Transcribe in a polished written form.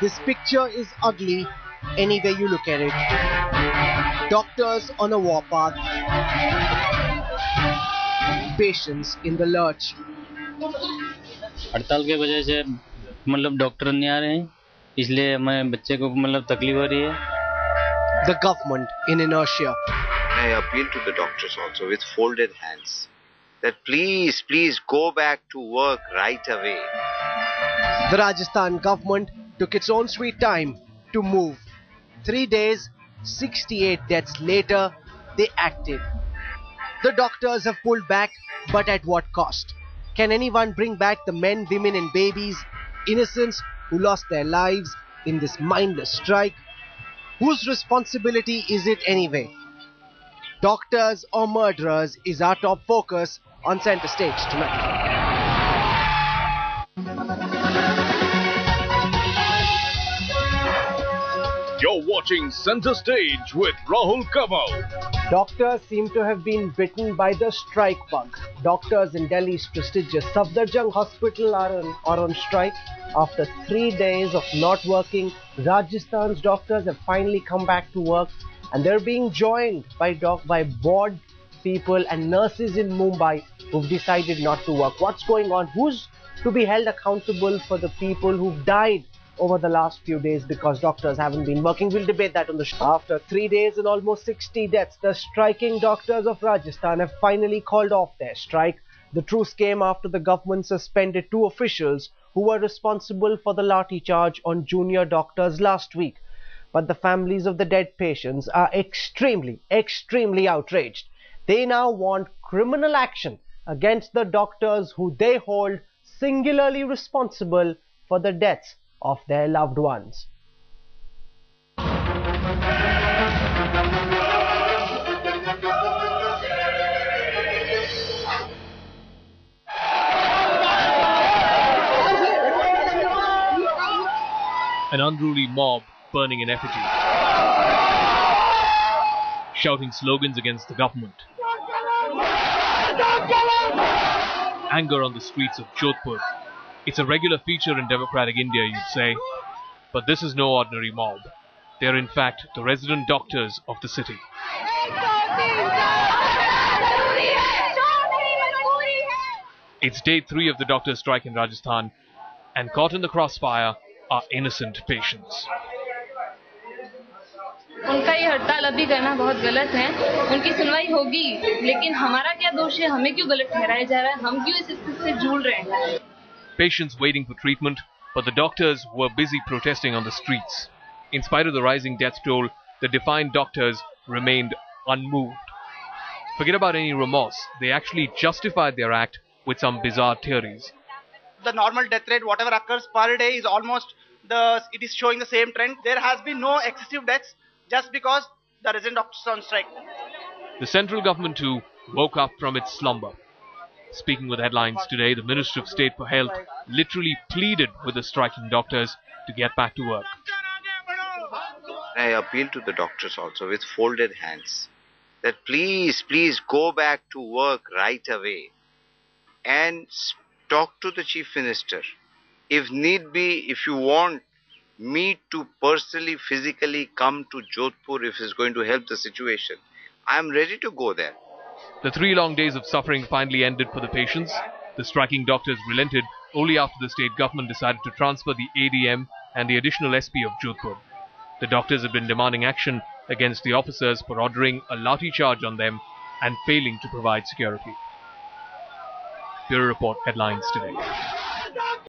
This picture is ugly any way you look at it. Doctors on a warpath. Patients in the lurch. हड़ताल के वजह से मतलब doctor नहीं आ रहे हैं, इसलिए हमें बच्चे को मतलब तकलीफ हो रही है. The government in inertia. I appeal to the doctors also with folded hands that please go back to work right away. The Rajasthan government took its own sweet time to move. 3 days, 68 deaths later, they acted. The doctors have pulled back, but at what cost? Can anyone bring back the men, women and babies, innocents who lost their lives in this mindless strike? Whose responsibility is it anyway? Doctors or murderers is our top focus on Center Stage tonight. You're watching Center Stage with Rahul Kamal. Doctors seem to have been bitten by the strike bug. Doctors in Delhi's prestigious Safdarjung Hospital are on strike. After 3 days of not working, Rajasthan's doctors have finally come back to work, and they're being joined by bored people and nurses in Mumbai who've decided not to work. What's going on? Who's to be held accountable for the people who've died over the last few days because doctors haven't been working? We'll debate that on the show. After 3 days and almost 60 deaths, the striking doctors of Rajasthan have finally called off their strike. The truce came after the government suspended 2 officials who were responsible for the lathi charge on junior doctors last week. But the families of the dead patients are extremely outraged. They now want criminal action against the doctors who they hold singularly responsible for the deaths of their loved ones. An unruly mob burning in effigy, shouting slogans against the government. Anger on the streets of Jodhpur. It's a regular feature in democratic India, you'd say. But this is no ordinary mob. They're in fact the resident doctors of the city. It's day 3 of the doctor strike in Rajasthan, and caught in the crossfire are innocent patients. उनका ये हड़ताल अभी करना बहुत गलत है. उनकी सुनवाई होगी, लेकिन हमारा क्या दोष है? हमें क्यों गलत ठहराया जा रहा है? हम क्यों इस स्थिति से जूझ रहे हैं? Patients waiting for treatment, but the doctors were busy protesting on the streets. In spite of the rising death toll, the defiant doctors remained unmoved. Forget about any remorse. They actually justified their act with some bizarre theories. The normal death rate, whatever occurs per day, is almost it is showing the same trend. There has been no excessive deaths just because the resident doctors are on strike. The central government too woke up from its slumber. Speaking with Headlines today, the Minister of State for Health literally pleaded with the striking doctors to get back to work. I appeal to the doctors also with folded hands that please go back to work right away and talk to the Chief Minister. If need be, if you want me to personally, physically come to Jodhpur if it's going to help the situation, I am ready to go there. The 3 long days of suffering finally ended for the patients. The striking doctors relented only after the state government decided to transfer the ADM and the additional SP of Jodhpur. The doctors have been demanding action against the officers for ordering a lathi charge on them and failing to provide security. Bureau Report, Headlines today.